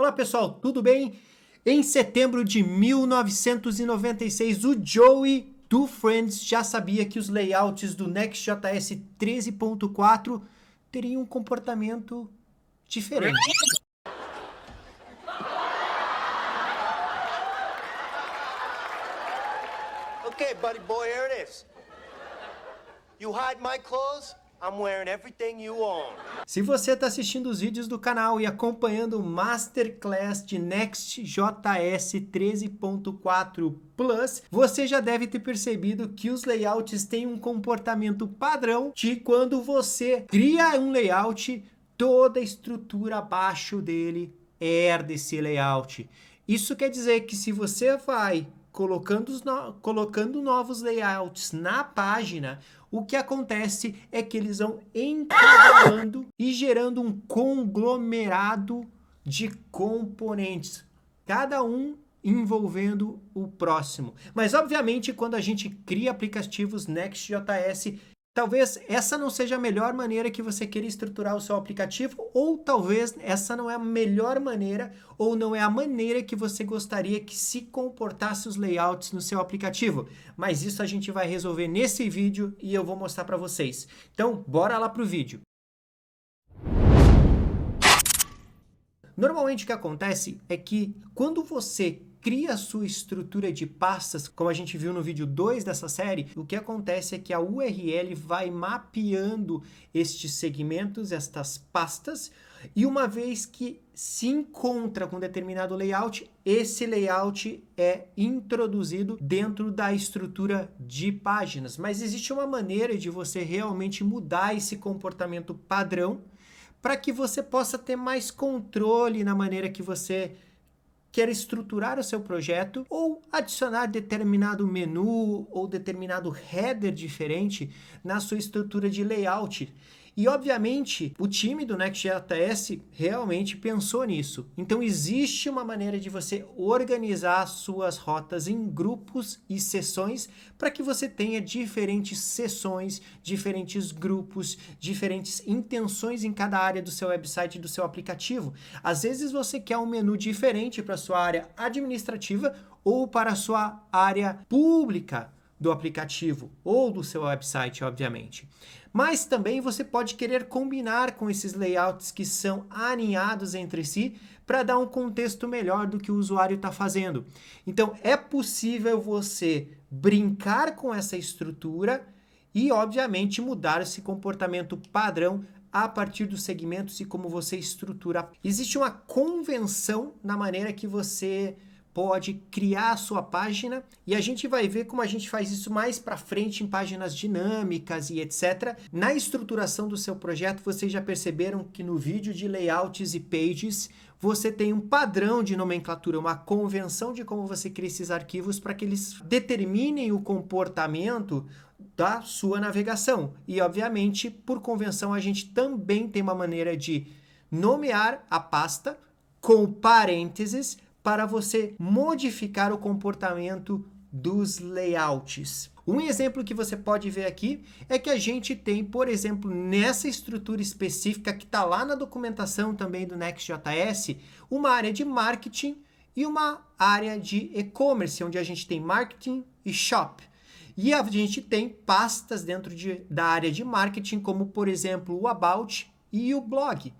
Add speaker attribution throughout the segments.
Speaker 1: Olá pessoal, tudo bem? Em setembro de 1996, o Joey do Friends já sabia que os layouts do Next.js 13.4 teriam um comportamento diferente.
Speaker 2: Okay, buddy boy, here it is. You hide my clothes, I'm wearing everything you own.
Speaker 1: Se você está assistindo os vídeos do canal e acompanhando o Masterclass de Next.js 13.4 Plus, você já deve ter percebido que os layouts têm um comportamento padrão de quando você cria um layout, toda a estrutura abaixo dele herda esse layout. Isso quer dizer que se você vai colocando novos layouts na página, o que acontece é que eles vão encadeando e gerando um conglomerado de componentes, cada um envolvendo o próximo. Mas, obviamente, quando a gente cria aplicativos Next.js, talvez essa não seja a melhor maneira que você queira estruturar o seu aplicativo, ou talvez essa não é a melhor maneira, ou não é a maneira que você gostaria que se comportasse os layouts no seu aplicativo. Mas isso a gente vai resolver nesse vídeo e eu vou mostrar para vocês. Então, bora lá pro vídeo. Normalmente o que acontece é que quando você cria a sua estrutura de pastas, como a gente viu no vídeo 2 dessa série, o que acontece é que a URL vai mapeando estes segmentos, estas pastas, e uma vez que se encontra com determinado layout, esse layout é introduzido dentro da estrutura de páginas. Mas existe uma maneira de você realmente mudar esse comportamento padrão para que você possa ter mais controle na maneira que você quer estruturar o seu projeto ou adicionar determinado menu ou determinado header diferente na sua estrutura de layout. E, obviamente, o time do Next.js realmente pensou nisso. Então, existe uma maneira de você organizar suas rotas em grupos e seções para que você tenha diferentes seções, diferentes grupos, diferentes intenções em cada área do seu website e do seu aplicativo. Às vezes, você quer um menu diferente para a sua área administrativa ou para a sua área pública do aplicativo ou do seu website, obviamente. Mas também você pode querer combinar com esses layouts que são alinhados entre si para dar um contexto melhor do que o usuário está fazendo. Então, é possível você brincar com essa estrutura e, obviamente, mudar esse comportamento padrão a partir dos segmentos e como você estrutura. Existe uma convenção na maneira que você pode criar a sua página e a gente vai ver como a gente faz isso mais para frente em páginas dinâmicas e etc. Na estruturação do seu projeto, vocês já perceberam que no vídeo de layouts e pages, você tem um padrão de nomenclatura, uma convenção de como você cria esses arquivos para que eles determinem o comportamento da sua navegação. E, obviamente, por convenção, a gente também tem uma maneira de nomear a pasta com parênteses para você modificar o comportamento dos layouts. Um exemplo que você pode ver aqui é que a gente tem, por exemplo, nessa estrutura específica que está lá na documentação também do Next.js, uma área de marketing e uma área de e-commerce, onde a gente tem marketing e shop. E a gente tem pastas dentro da área de marketing, como, por exemplo, o About e o Blog.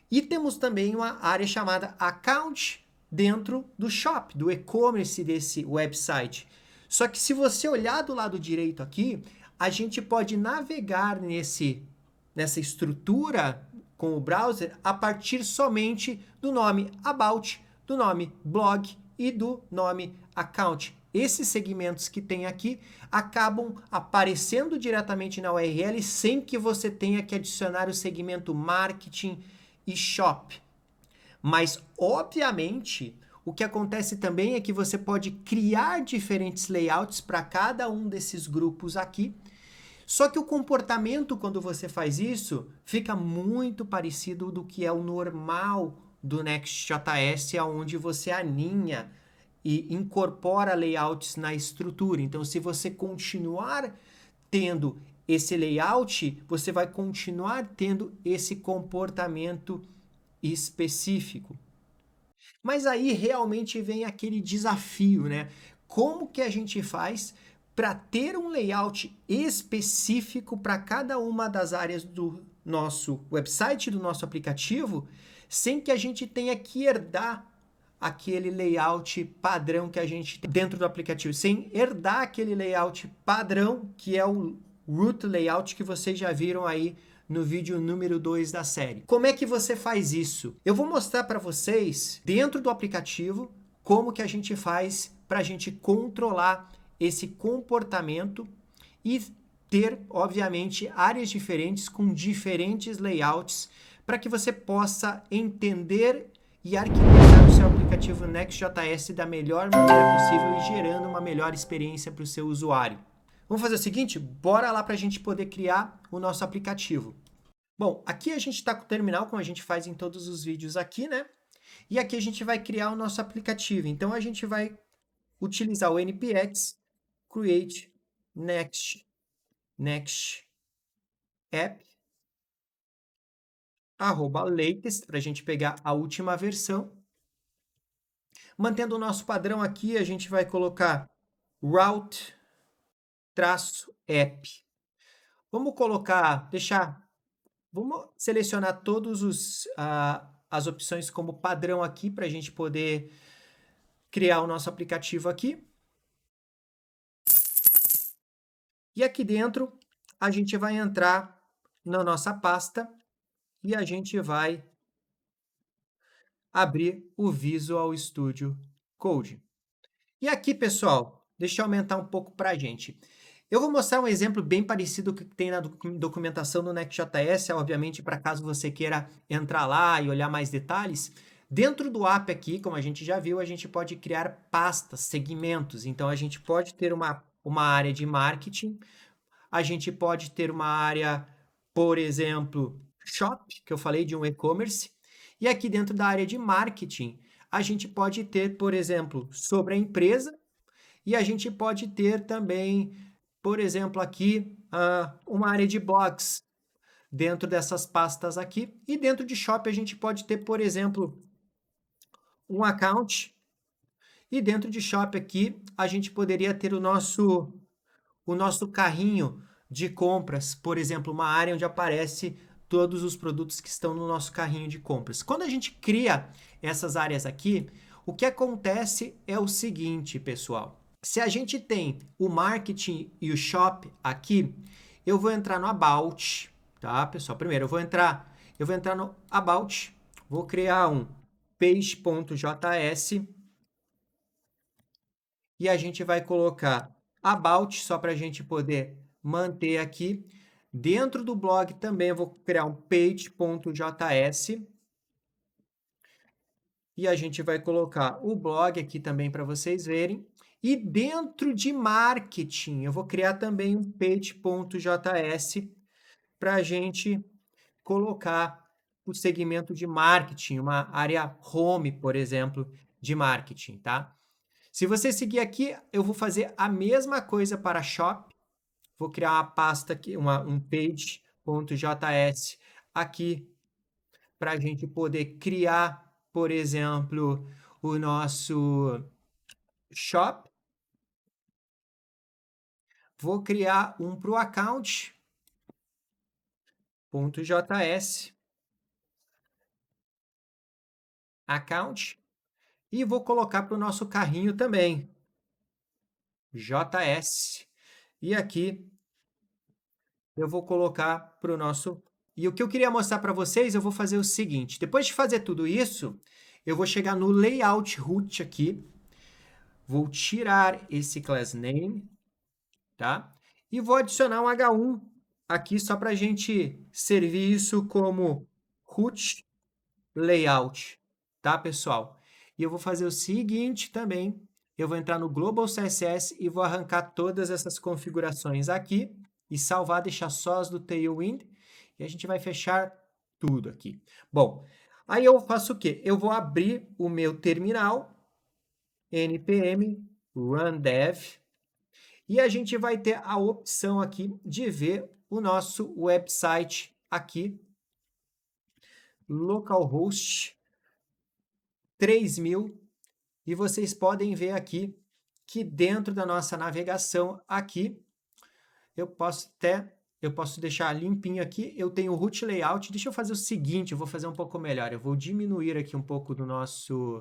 Speaker 1: E temos também uma área chamada Account dentro do shop, do e-commerce desse website. Só que se você olhar do lado direito aqui, a gente pode navegar nessa estrutura com o browser a partir somente do nome About, do nome Blog e do nome Account. Esses segmentos que tem aqui acabam aparecendo diretamente na URL sem que você tenha que adicionar o segmento Marketing e Shop. Mas, obviamente, o que acontece também é que você pode criar diferentes layouts para cada um desses grupos aqui. Só que o comportamento, quando você faz isso, fica muito parecido do que é o normal do Next.js, onde você alinha e incorpora layouts na estrutura. Então, se você continuar tendo esse layout, você vai continuar tendo esse comportamento específico. Mas aí realmente vem aquele desafio, né? Como que a gente faz para ter um layout específico para cada uma das áreas do nosso website, do nosso aplicativo, sem que a gente tenha que herdar aquele layout padrão que a gente tem dentro do aplicativo, sem herdar aquele layout padrão que é o root layout que vocês já viram aí no vídeo número 2 da série. Como é que você faz isso? Eu vou mostrar para vocês, dentro do aplicativo, como que a gente faz para a gente controlar esse comportamento e ter, obviamente, áreas diferentes com diferentes layouts para que você possa entender e arquitetar o seu aplicativo Next.js da melhor maneira possível e gerando uma melhor experiência para o seu usuário. Vamos fazer o seguinte? Bora lá para a gente poder criar o nosso aplicativo. Bom, aqui a gente está com o terminal, como a gente faz em todos os vídeos aqui, né? E aqui a gente vai criar o nosso aplicativo. Então, a gente vai utilizar o npx create next app @latest para a gente pegar a última versão. Mantendo o nosso padrão aqui, a gente vai colocar route-app. Vamos colocar, vamos selecionar todos as opções como padrão aqui para a gente poder criar o nosso aplicativo aqui. E aqui dentro a gente vai entrar na nossa pasta e a gente vai abrir o Visual Studio Code. E aqui, pessoal, deixa eu aumentar um pouco para a gente. Eu vou mostrar um exemplo bem parecido que tem na documentação do Next.js, obviamente, para caso você queira entrar lá e olhar mais detalhes. Dentro do app aqui, como a gente já viu, a gente pode criar pastas, segmentos. Então, a gente pode ter uma área de marketing, a gente pode ter uma área, por exemplo, shop, que eu falei de um e-commerce, e aqui dentro da área de marketing, a gente pode ter, por exemplo, sobre a empresa, e a gente pode ter também, por exemplo, aqui, uma área de blogs dentro dessas pastas aqui. E dentro de shop a gente pode ter, por exemplo, um account. E dentro de shop aqui a gente poderia ter o nosso carrinho de compras, por exemplo, uma área onde aparece todos os produtos que estão no nosso carrinho de compras. Quando a gente cria essas áreas aqui, o que acontece é o seguinte, pessoal. Se a gente tem o marketing e o shop aqui, eu vou entrar no About, tá, pessoal? Primeiro, eu vou entrar no About, vou criar um page.js e a gente vai colocar About só para a gente poder manter aqui. Dentro do blog também eu vou criar um page.js e a gente vai colocar o blog aqui também para vocês verem. E dentro de marketing, eu vou criar também um page.js para a gente colocar o segmento de marketing, uma área home, por exemplo, de marketing, tá? Se você seguir aqui, eu vou fazer a mesma coisa para shop. Vou criar uma pasta aqui, um page.js aqui para a gente poder criar, por exemplo, o nosso shop. Vou criar um para o account.js, account, e vou colocar para o nosso carrinho também, JS. E aqui eu vou colocar para o nosso... E o que eu queria mostrar para vocês, eu vou fazer o seguinte. Depois de fazer tudo isso, eu vou chegar no Layout Root aqui. Vou tirar esse class name, tá? E vou adicionar um H1 aqui só para a gente servir isso como root layout, tá, pessoal? E eu vou fazer o seguinte também. Eu vou entrar no Global CSS e vou arrancar todas essas configurações aqui e salvar, deixar só as do Tailwind. E a gente vai fechar tudo aqui. Bom, aí eu faço o quê? Eu vou abrir o meu terminal, npm run dev, e a gente vai ter a opção aqui de ver o nosso website aqui, localhost 3.000 e vocês podem ver aqui que dentro da nossa navegação aqui, eu posso deixar limpinho aqui, eu tenho o root layout. Deixa eu fazer o seguinte, eu vou fazer um pouco melhor, eu vou diminuir aqui um pouco do nosso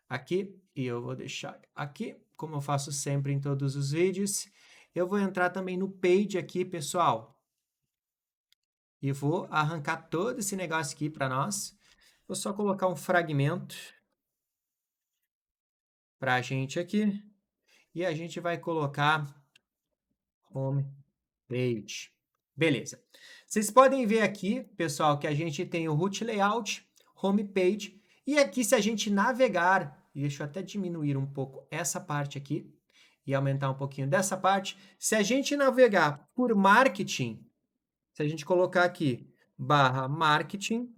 Speaker 1: aqui, e eu vou deixar aqui, como eu faço sempre em todos os vídeos. Eu vou entrar também no page aqui, pessoal, e vou arrancar todo esse negócio aqui para nós. Vou só colocar um fragmento para a gente aqui, e a gente vai colocar home page. Beleza. Vocês podem ver aqui, pessoal, que a gente tem o root layout, home page, e aqui se a gente navegar, deixa eu até diminuir um pouco essa parte aqui e aumentar um pouquinho dessa parte. Se a gente navegar por marketing, se a gente colocar aqui /marketing,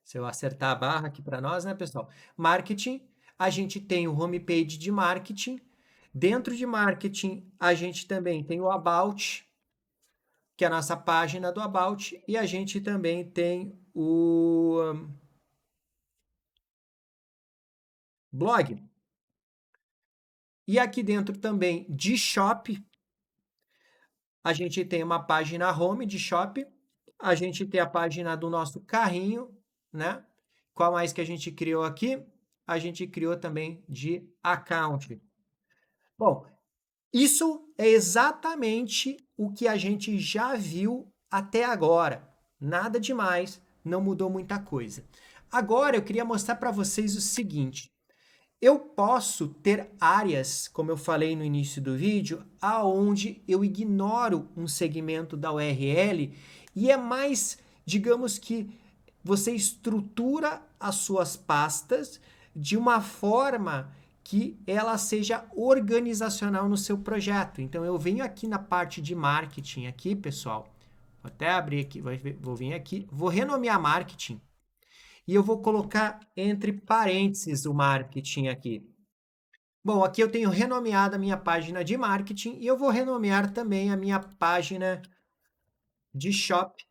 Speaker 1: se eu acertar a barra aqui para nós, né, pessoal? Marketing, a gente tem o homepage de marketing. Dentro de marketing, a gente também tem o About, que é a nossa página do About, e a gente também tem o blog. E aqui dentro também de Shop, a gente tem uma página home de Shop, a gente tem a página do nosso carrinho, né? Qual mais que a gente criou aqui? A gente criou também de account. Bom, isso é exatamente o que a gente já viu até agora. Nada demais, não mudou muita coisa. Agora eu queria mostrar para vocês o seguinte. Eu posso ter áreas, como eu falei no início do vídeo, aonde eu ignoro um segmento da URL e é mais, digamos que você estrutura as suas pastas de uma forma que ela seja organizacional no seu projeto. Então eu venho aqui na parte de marketing aqui, pessoal. Vou até abrir aqui, vou vir aqui, vou renomear marketing. E eu vou colocar entre parênteses o marketing aqui. Bom, aqui eu tenho renomeado a minha página de marketing e eu vou renomear também a minha página de shop.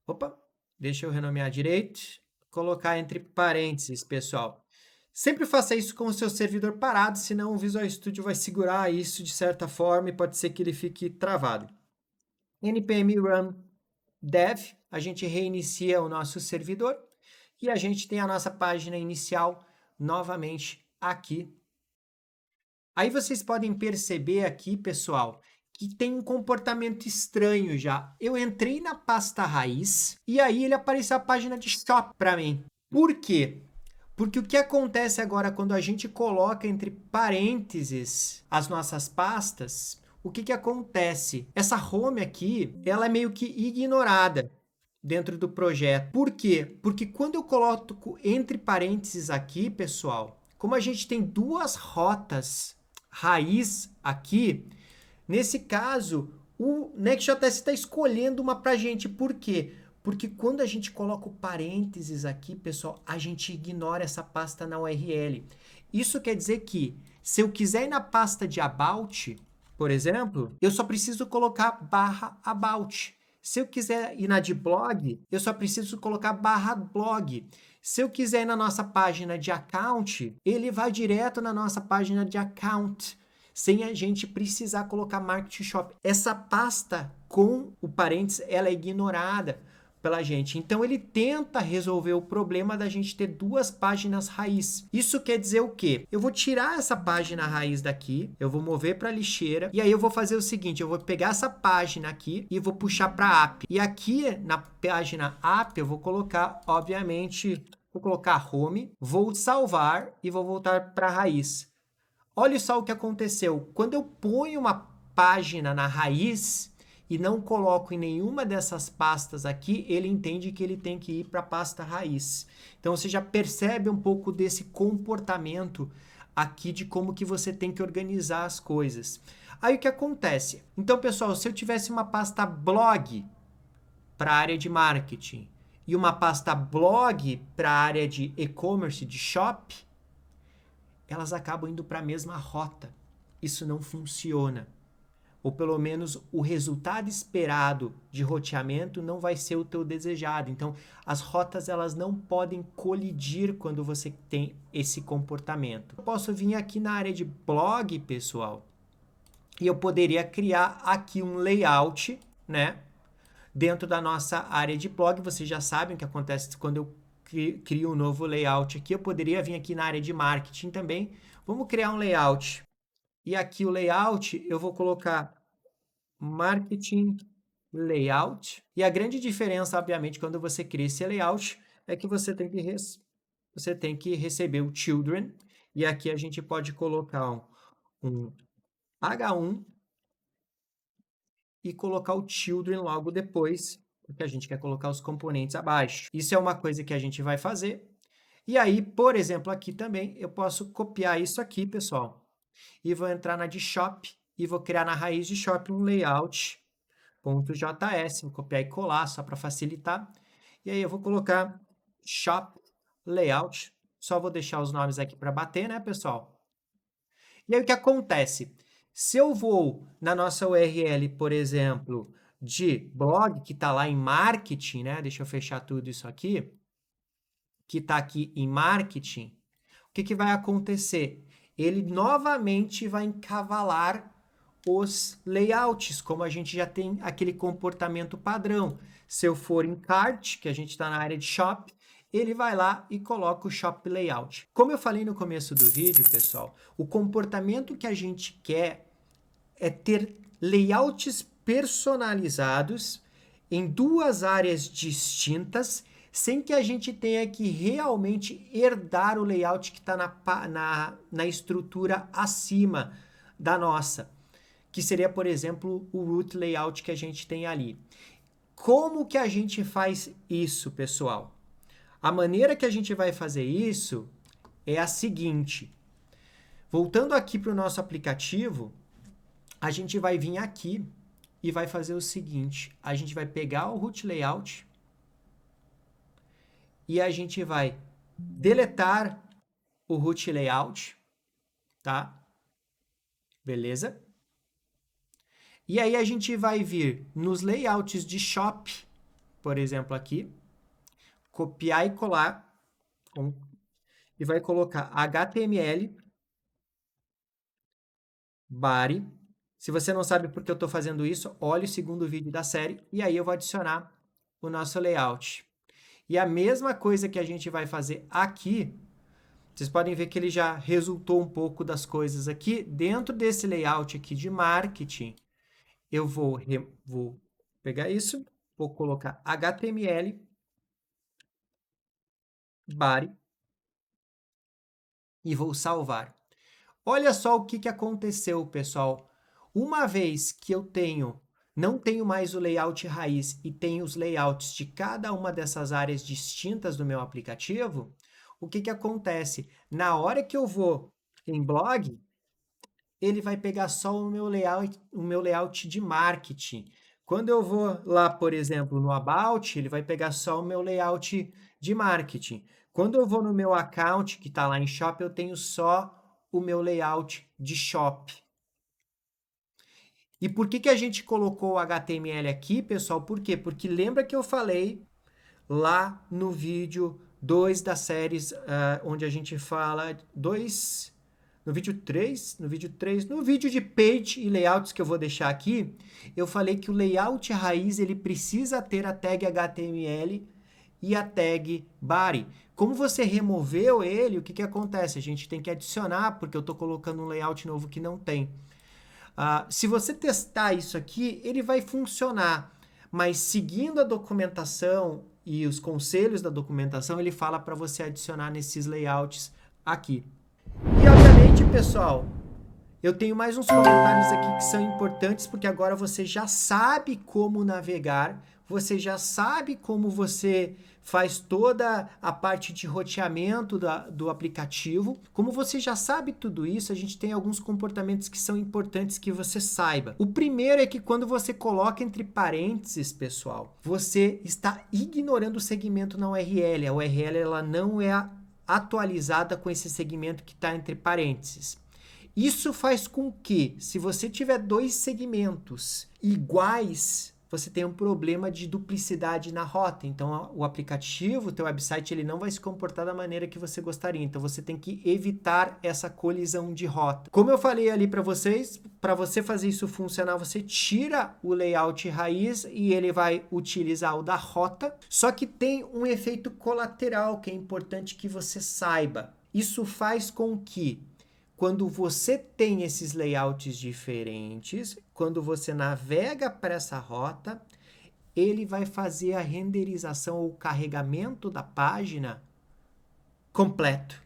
Speaker 1: Opa, deixa eu renomear direito. Colocar entre parênteses, pessoal. Sempre faça isso com o seu servidor parado, senão o Visual Studio vai segurar isso de certa forma e pode ser que ele fique travado. npm run dev, a gente reinicia o nosso servidor. E a gente tem a nossa página inicial novamente aqui. Aí vocês podem perceber aqui, pessoal, que tem um comportamento estranho já. Eu entrei na pasta raiz e aí ele apareceu a página de shop para mim. Por quê? Porque o que acontece agora quando a gente coloca entre parênteses as nossas pastas, o que acontece? Essa home aqui, ela é meio que ignorada dentro do projeto. Por quê? Porque quando eu coloco entre parênteses aqui, pessoal, como a gente tem duas rotas raiz aqui, nesse caso, o Next.js está escolhendo uma para a gente. Por quê? Porque quando a gente coloca o parênteses aqui, pessoal, a gente ignora essa pasta na URL. Isso quer dizer que, se eu quiser ir na pasta de About, por exemplo, eu só preciso colocar /about. Se eu quiser ir na de blog, eu só preciso colocar /blog. Se eu quiser ir na nossa página de account, ele vai direto na nossa página de account, sem a gente precisar colocar marketing shop. Essa pasta com o parênteses, ela é ignorada pela gente. Então ele tenta resolver o problema da gente ter duas páginas raiz. Isso quer dizer o quê? Eu vou tirar essa página raiz daqui, eu vou mover para a lixeira e aí eu vou fazer o seguinte, eu vou pegar essa página aqui e vou puxar para app. E aqui na página app eu vou colocar, obviamente, vou colocar home, vou salvar e vou voltar para a raiz. Olha só o que aconteceu. Quando eu ponho uma página na raiz e não coloco em nenhuma dessas pastas aqui, ele entende que ele tem que ir para a pasta raiz. Então, você já percebe um pouco desse comportamento aqui de como que você tem que organizar as coisas. Aí, o que acontece? Então, pessoal, se eu tivesse uma pasta blog para a área de marketing e uma pasta blog para a área de e-commerce, de shop, elas acabam indo para a mesma rota. Isso não funciona. ou pelo menos o resultado esperado de roteamento não vai ser o teu desejado. Então, as rotas elas não podem colidir quando você tem esse comportamento. Eu posso vir aqui na área de blog, pessoal, e eu poderia criar aqui um layout, né? Dentro da nossa área de blog, vocês já sabem o que acontece quando eu crio um novo layout aqui. Eu poderia vir aqui na área de marketing também. Vamos criar um layout. E aqui o layout, eu vou colocar marketing layout. E a grande diferença, obviamente, quando você cria esse layout, é que você tem que receber o children. E aqui a gente pode colocar um H1 e colocar o children logo depois, porque a gente quer colocar os componentes abaixo. Isso é uma coisa que a gente vai fazer. E aí, por exemplo, aqui também, eu posso copiar isso aqui, pessoal, e vou entrar na de shop e vou criar na raiz de shop um layout.js, vou copiar e colar só para facilitar. E aí eu vou colocar shop layout, só vou deixar os nomes aqui para bater, né, pessoal? E aí o que acontece? Se eu vou na nossa URL, por exemplo, de blog, que está lá em marketing, né? Deixa eu fechar tudo isso aqui, que está aqui em marketing, o que vai acontecer? Ele novamente vai encavalar os layouts, como a gente já tem aquele comportamento padrão. Se eu for em cart, que a gente está na área de shop, ele vai lá e coloca o shop layout. Como eu falei no começo do vídeo, pessoal, o comportamento que a gente quer é ter layouts personalizados em duas áreas distintas, sem que a gente tenha que realmente herdar o layout que está na estrutura acima da nossa, que seria, por exemplo, o root layout que a gente tem ali. Como que a gente faz isso, pessoal? A maneira que a gente vai fazer isso é a seguinte. Voltando aqui para o nosso aplicativo, a gente vai vir aqui e vai fazer o seguinte. A gente vai pegar o root layout e a gente vai deletar o root layout, tá? Beleza? E aí a gente vai vir nos layouts de shop, por exemplo, aqui, copiar e colar e vai colocar HTML body. Se você não sabe por que eu estou fazendo isso, olhe o segundo vídeo da série e aí eu vou adicionar o nosso layout. E a mesma coisa que a gente vai fazer aqui, vocês podem ver que ele já resultou um pouco das coisas aqui. Dentro desse layout aqui de marketing, eu vou pegar isso, vou colocar HTML body e vou salvar. Olha só o que aconteceu, pessoal. Uma vez que eu não tenho mais o layout raiz e tenho os layouts de cada uma dessas áreas distintas do meu aplicativo, o que acontece? Na hora que eu vou em blog, ele vai pegar só o meu layout de marketing. Quando eu vou lá, por exemplo, no About, ele vai pegar só o meu layout de marketing. Quando eu vou no meu account, que está lá em Shop, eu tenho só o meu layout de Shop. E por que a gente colocou o HTML aqui, pessoal? Por quê? Porque lembra que eu falei lá no vídeo 2 das séries, onde a gente fala no vídeo 3, no vídeo de page e layouts que eu vou deixar aqui, eu falei que o layout raiz ele precisa ter a tag HTML e a tag body. Como você removeu ele, o que acontece? A gente tem que adicionar, porque eu estou colocando um layout novo que não tem. Se você testar isso aqui, ele vai funcionar, mas seguindo a documentação e os conselhos da documentação, ele fala para você adicionar nesses layouts aqui. E obviamente, pessoal, eu tenho mais uns comentários aqui que são importantes, porque agora você já sabe como navegar, você já sabe como você faz toda a parte de roteamento do aplicativo. Como você já sabe tudo isso, a gente tem alguns comportamentos que são importantes que você saiba. O primeiro é que quando você coloca entre parênteses, pessoal, você está ignorando o segmento na URL. A URL ela não é atualizada com esse segmento que está entre parênteses. Isso faz com que, se você tiver dois segmentos iguais, você tem um problema de duplicidade na rota. Então, o aplicativo, o teu website, ele não vai se comportar da maneira que você gostaria. Então, você tem que evitar essa colisão de rota. Como eu falei ali para vocês, para você fazer isso funcionar, você tira o layout raiz e ele vai utilizar o da rota. Só que tem um efeito colateral que é importante que você saiba. Isso faz com que, quando você tem esses layouts diferentes, quando você navega para essa rota, ele vai fazer a renderização ou carregamento da página completo,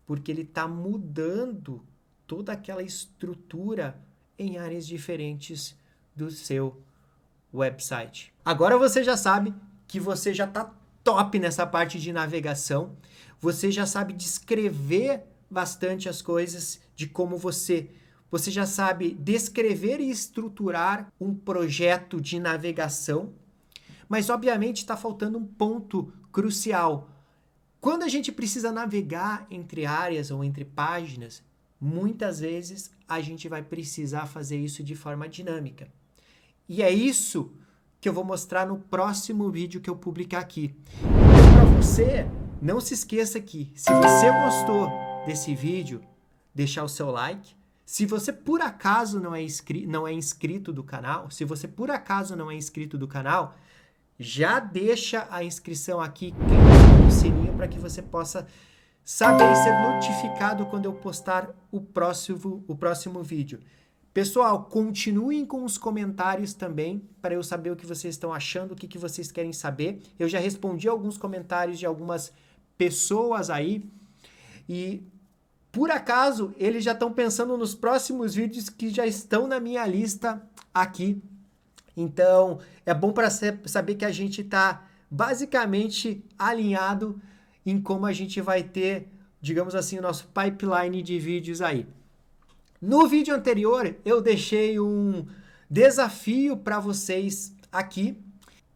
Speaker 1: porque ele está mudando toda aquela estrutura em áreas diferentes do seu website. Agora você já sabe que você já está top nessa parte de navegação, você já sabe descrever bastante as coisas de como você já sabe descrever e estruturar um projeto de navegação, mas obviamente está faltando um ponto crucial. Quando a gente precisa navegar entre áreas ou entre páginas, muitas vezes a gente vai precisar fazer isso de forma dinâmica. E é isso que eu vou mostrar no próximo vídeo que eu publicar aqui. Então, para você, não se esqueça que, se você gostou desse vídeo, deixar o seu like. Se você por acaso não é inscrito do canal, já deixa a inscrição aqui, clica no sininho para que você possa saber e ser notificado quando eu postar o próximo vídeo. Pessoal, continuem com os comentários também, para eu saber o que vocês estão achando, o que vocês querem saber. Eu já respondi alguns comentários de algumas pessoas aí, e por acaso eles já estão pensando nos próximos vídeos que já estão na minha lista aqui. Então, é bom para saber que a gente está basicamente alinhado em como a gente vai ter, digamos assim, o nosso pipeline de vídeos aí. No vídeo anterior, eu deixei um desafio para vocês aqui.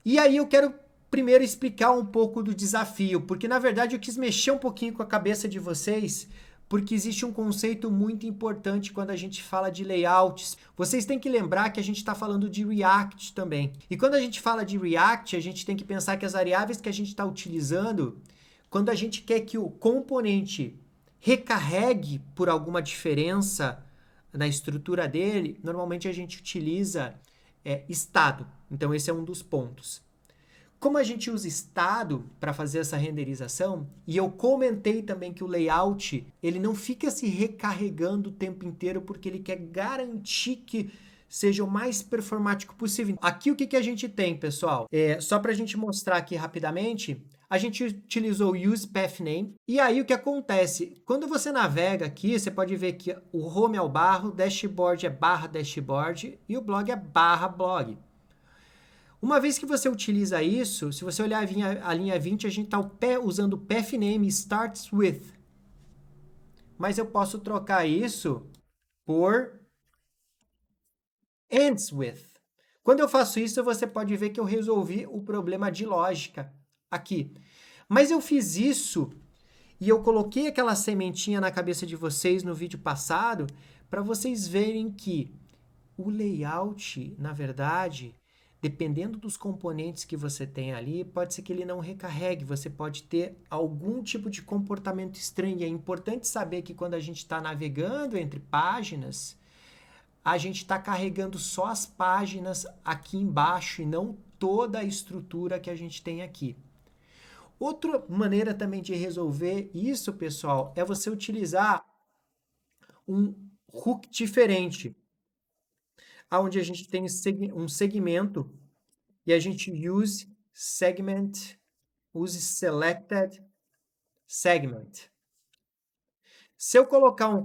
Speaker 1: E aí eu quero primeiro explicar um pouco do desafio, porque na verdade eu quis mexer um pouquinho com a cabeça de vocês, porque existe um conceito muito importante quando a gente fala de layouts. Vocês têm que lembrar que a gente está falando de React também. E quando a gente fala de React, a gente tem que pensar que as variáveis que a gente está utilizando, quando a gente quer que o componente recarregue por alguma diferença na estrutura dele, normalmente a gente utiliza estado. Então esse é um dos pontos. Como a gente usa estado para fazer essa renderização, e eu comentei também que o layout, ele não fica se recarregando o tempo inteiro porque ele quer garantir que seja o mais performático possível. Aqui o que a gente tem, pessoal? Só para a gente mostrar aqui rapidamente, a gente utilizou o usePathName, e aí o que acontece? Quando você navega aqui, você pode ver que o home é o barra, o dashboard é barra dashboard e o blog é barra blog. Uma vez que você utiliza isso, se você olhar a linha 20, a gente está usando o pathname starts with. Mas eu posso trocar isso por ends with. Quando eu faço isso, você pode ver que eu resolvi o problema de lógica aqui. Mas eu fiz isso e eu coloquei aquela sementinha na cabeça de vocês no vídeo passado para vocês verem que o layout, na verdade, dependendo dos componentes que você tem ali, pode ser que ele não recarregue, você pode ter algum tipo de comportamento estranho. E é importante saber que quando a gente está navegando entre páginas, a gente está carregando só as páginas aqui embaixo e não toda a estrutura que a gente tem aqui. Outra maneira também de resolver isso, pessoal, é você utilizar um hook diferente, onde a gente tem um segmento e a gente use selected segment. Se eu colocar um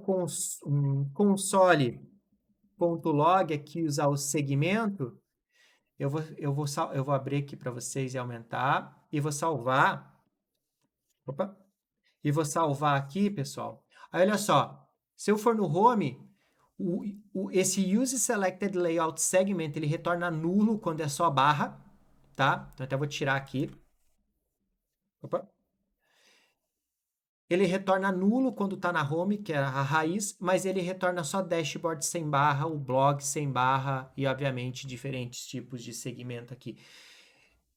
Speaker 1: console.log aqui, usar o segmento, eu vou abrir aqui para vocês e aumentar, e vou salvar. Opa! E vou salvar aqui, pessoal. Aí, olha só, se eu for no home, esse use selected layout segment, ele retorna nulo quando é só barra, tá? Então, até vou tirar aqui. Opa! Ele retorna nulo quando está na home, que é a raiz, mas ele retorna só dashboard sem barra, o blog sem barra e, obviamente, diferentes tipos de segmento aqui.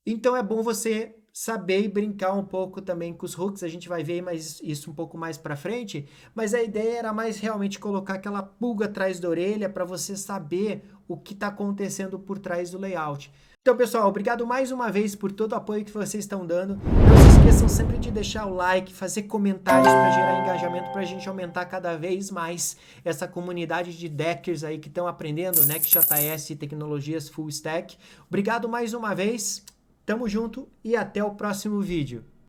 Speaker 1: Então é bom você saber e brincar um pouco também com os hooks, a gente vai ver isso um pouco mais para frente, mas a ideia era mais realmente colocar aquela pulga atrás da orelha para você saber o que está acontecendo por trás do layout. Então, pessoal, obrigado mais uma vez por todo o apoio que vocês estão dando. Não se esqueçam sempre de deixar o like, fazer comentários para gerar engajamento, para a gente aumentar cada vez mais essa comunidade de Deckers aí que estão aprendendo Next.js e tecnologias full stack. Obrigado mais uma vez. Tamo junto e até o próximo vídeo.